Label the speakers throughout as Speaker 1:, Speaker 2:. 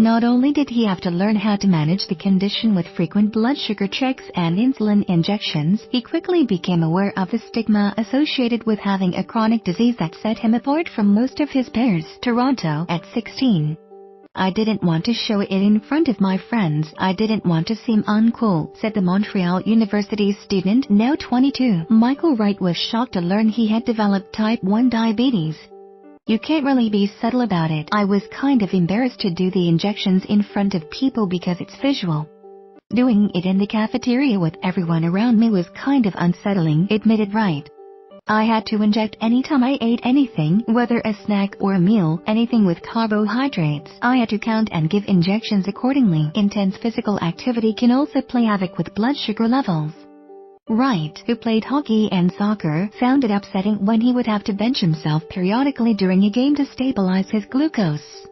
Speaker 1: Not only did he have to learn how to manage the condition with frequent blood sugar checks and insulin injections, he quickly became aware of the stigma associated with having a chronic disease that set him apart from most of his peers. Toronto, at 16. I didn't want to show it in front of my friends. I didn't want to seem uncool, said the Montreal University student, now 22. Michael Wright was shocked to learn he had developed type 1 diabetes. You can't really be subtle about it. I was kind of embarrassed to do the injections in front of people because it's visual. Doing it in the cafeteria with everyone around me was kind of unsettling, admitted Wright. I had to inject anytime I ate anything, whether a snack or a meal, anything with carbohydrates. I had to count and give injections accordingly. Intense physical activity can also play havoc with blood sugar levels. Wright, who played hockey and soccer, found it upsetting when he would have to bench himself periodically during a game to stabilize his glucose.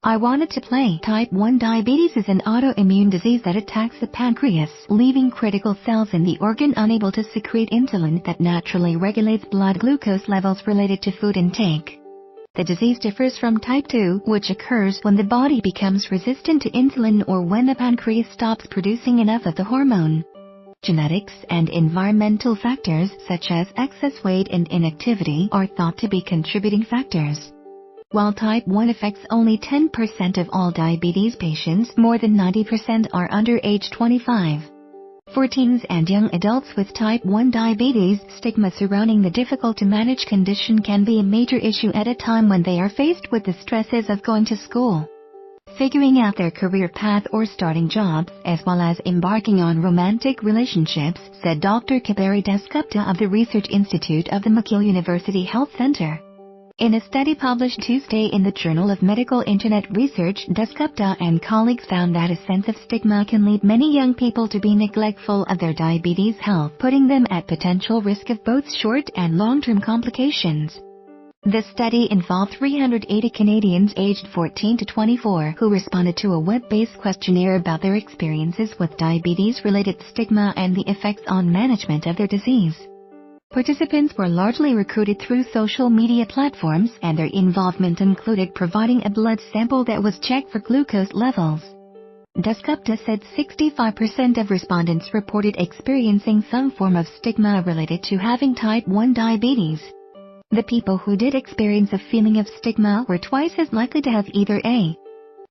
Speaker 1: I wanted to play. Type 1 diabetes is an autoimmune disease that attacks the pancreas, leaving critical cells in the organ unable to secrete insulin that naturally regulates blood glucose levels related to food intake. The disease differs from type 2, which occurs when the body becomes resistant to insulin or when the pancreas stops producing enough of the hormone. Genetics and environmental factors, such as excess weight and inactivity, are thought to be contributing factors. While type 1 affects only 10% of all diabetes patients, more than 90% are under age 25. For teens and young adults with type 1 diabetes, stigma surrounding the difficult-to-manage condition can be a major issue at a time when they are faced with the stresses of going to school, figuring out their career path or starting jobs, as well as embarking on romantic relationships, said Dr. Kabari Dasgupta of the Research Institute of the McGill University Health Center. In a study published Tuesday in the Journal of Medical Internet Research, Dasgupta and colleagues found that a sense of stigma can lead many young people to be neglectful of their diabetes health, putting them at potential risk of both short and long-term complications. The study involved 380 Canadians aged 14 to 24 who responded to a web-based questionnaire about their experiences with diabetes-related stigma and the effects on management of their disease. Participants were largely recruited through social media platforms, and their involvement included providing a blood sample that was checked for glucose levels. Dasgupta said 65% of respondents reported experiencing some form of stigma related to having type 1 diabetes. The people who did experience a feeling of stigma were twice as likely to have either a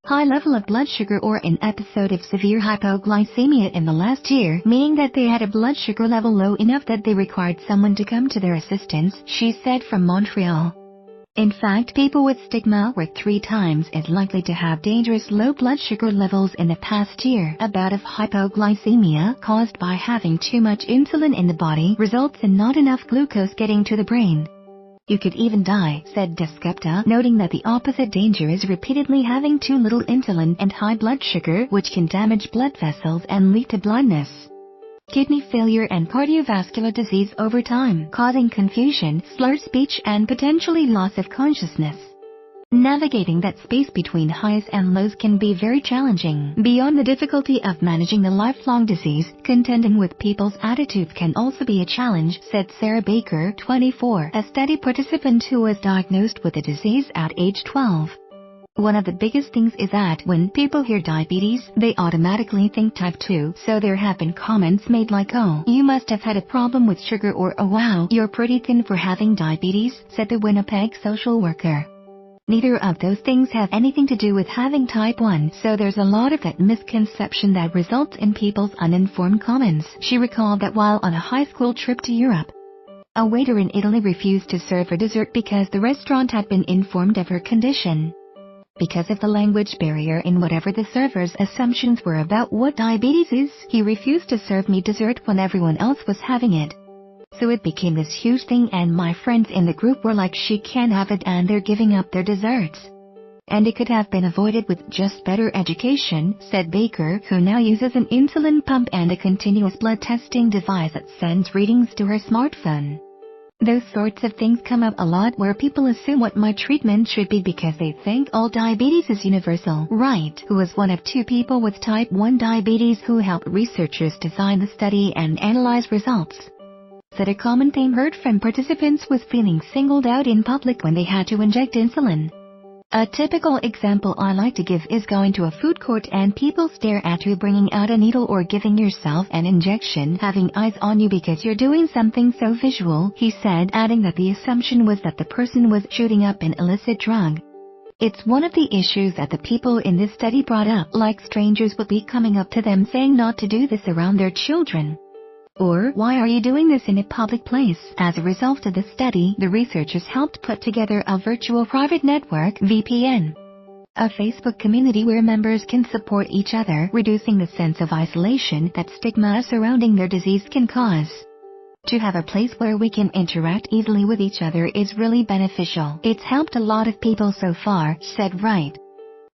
Speaker 1: high level of blood sugar or an episode of severe hypoglycemia in the last year, meaning that they had a blood sugar level low enough that they required someone to come to their assistance, she said from Montreal. In fact, people with stigma were 3 times as likely to have dangerous low blood sugar levels in the past year. A bout of hypoglycemia, caused by having too much insulin in the body, results in not enough glucose getting to the brain. You could even die, said Dasgupta, noting that the opposite danger is repeatedly having too little insulin and high blood sugar, which can damage blood vessels and lead to blindness, kidney failure and cardiovascular disease over time, causing confusion, slurred speech and potentially loss of consciousness. Navigating that space between highs and lows can be very challenging. Beyond the difficulty of managing the lifelong disease, contending with people's attitudes can also be a challenge, said Sarah Baker, 24, a study participant who was diagnosed with the disease at age 12. One of the biggest things is that when people hear diabetes, they automatically think type 2, so there have been comments made like, "Oh, you must have had a problem with sugar," or "Oh wow, you're pretty thin for having diabetes," said the Winnipeg social worker. Neither of those things have anything to do with having type 1, so there's a lot of that misconception that results in people's uninformed comments. She recalled that while on a high school trip to Europe, a waiter in Italy refused to serve her dessert because the restaurant had been informed of her condition. Because of the language barrier in whatever the server's assumptions were about what diabetes is, he refused to serve me dessert when everyone else was having it. So it became this huge thing, and my friends in the group were like, "She can't have it," and they're giving up their desserts. And it could have been avoided with just better education, said Baker, who now uses an insulin pump and a continuous blood testing device that sends readings to her smartphone. Those sorts of things come up a lot where people assume what my treatment should be because they think all diabetes is universal. Wright, who was one of 2 people with type 1 diabetes who helped researchers design the study and analyze results, said a common theme heard from participants was feeling singled out in public when they had to inject insulin. A typical example I like to give is going to a food court and people stare at you bringing out a needle or giving yourself an injection, having eyes on you because you're doing something so visual, he said, adding that the assumption was that the person was shooting up an illicit drug. It's one of the issues that the people in this study brought up, like strangers would be coming up to them saying not to do this around their children. Or, why are you doing this in a public place? As a result of the study, the researchers helped put together a virtual private network (VPN), a Facebook community where members can support each other, reducing the sense of isolation that stigma surrounding their disease can cause. To have a place where we can interact easily with each other is really beneficial. It's helped a lot of people so far, said Wright.